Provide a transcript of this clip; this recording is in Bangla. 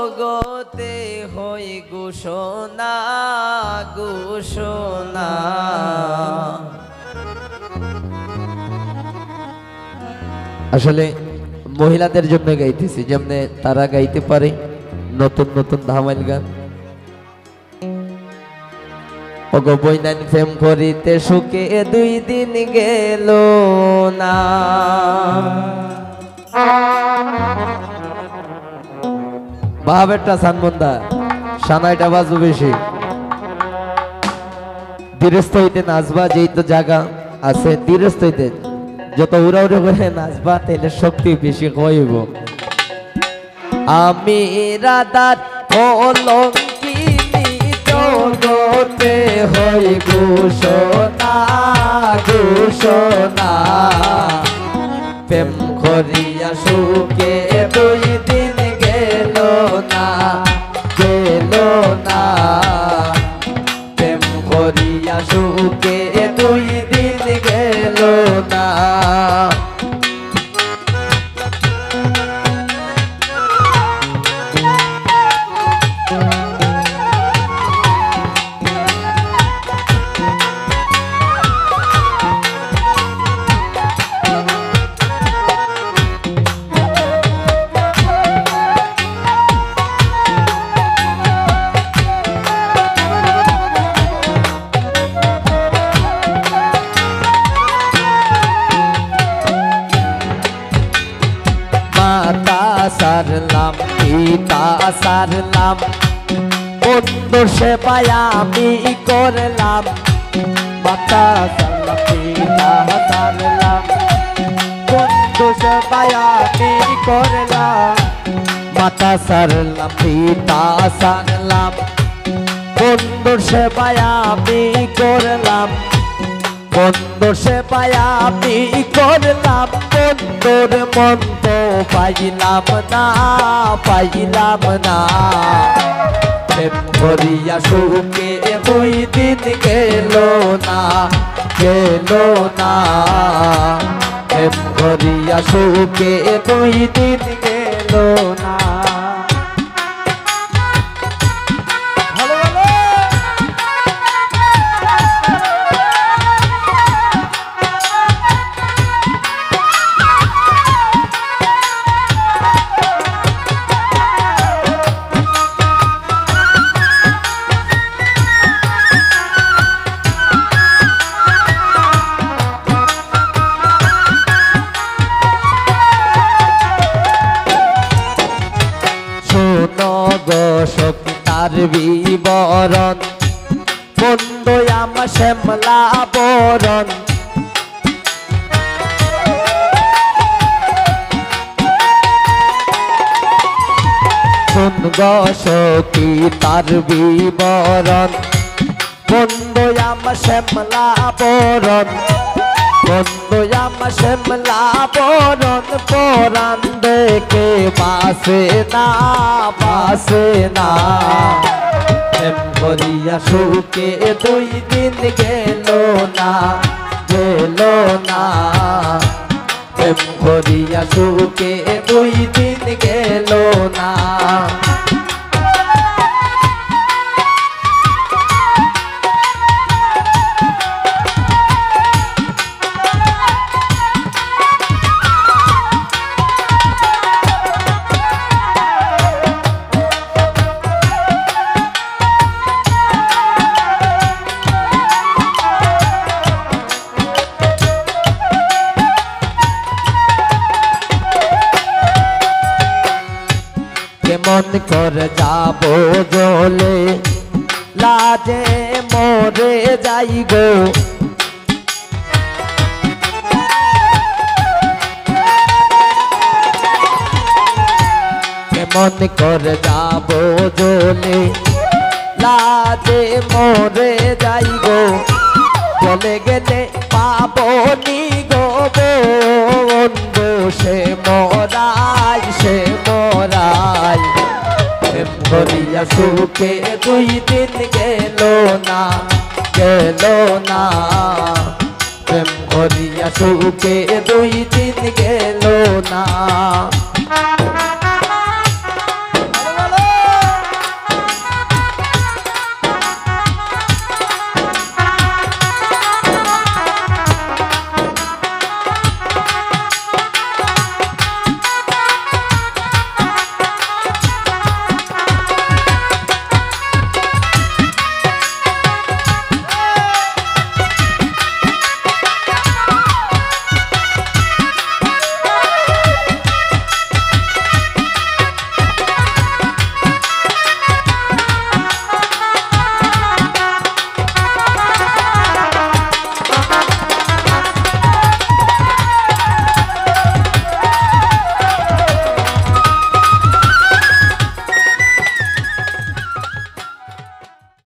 জগতে হই ঘোষণা ঘোষণা। আসলে মহিলাদের জন্য গাইতেছি, যেমনে তারা গাইতে পারে নতুন নতুন ধামাইল গান। ওগো বইনান প্রেম করিতে সুখে 2 দিন গেল না, বাহাবেরটা সানমন্দা সানাইটা বাজু বেশি। ধীরস্থ হইতে নাচবা, যেই তো জায়গা আছে ধীরস্থ হইতে যত উড়াউড়ে করে নাচবা তাহলে শক্তি বেশি হইব। আমি রাধার কলঙ্কিনী জগতে হই ঘোষণা ঘোষণা। প্রেম করিয়া সুখে 2 দিন গেল না গেল না। প্রেম করিয়া সুখে 2 দিন গেল না। সারলাম পিতা সারলাম, বন্ধু সেবায় আমি করলাম। মাতা সারলাম পিতা সারলাম, বন্ধু সেবায় আমি করলাম। মাতা সারলাম পিতা সারলাম, বন্ধু সেবায় আমি করলাম। বন্ধু সেবায় আমি করলাম, বন্ধুর মন তো পাইলাম না পাইলাম না। প্রেম করিয়া সুখে 2 দিন গেল না গেল না। প্রেম করিয়া সুখে 2 দিন গেল না। তার বিবরণ বন্ধু আমার শ্যামলা বরণ। শুন গো সখী তার বিবরণ বন্ধু আমার শ্যামলা বরণ। বন্ধু আমার শ্যামলা বরণ, পরাণ দেখে বাসে না বাসে না। প্রেম করিয়া সুখে 2 দিন গেল না গেল না। প্রেম করিয়া সুখে 2 দিন গেল না। কেমন করে যাব জলে, লাজে মরে যাই গো। কেমন করে যাব জলে, লাজে মরে যাই গো। চলে গেলে পাবনি গো বন্ধু সে মরাই সে মরাই। প্রেম করিয়া সুখে 2 দিন গেল না গেল না। প্রেম করিয়া সুখে 2 দিন গেল না।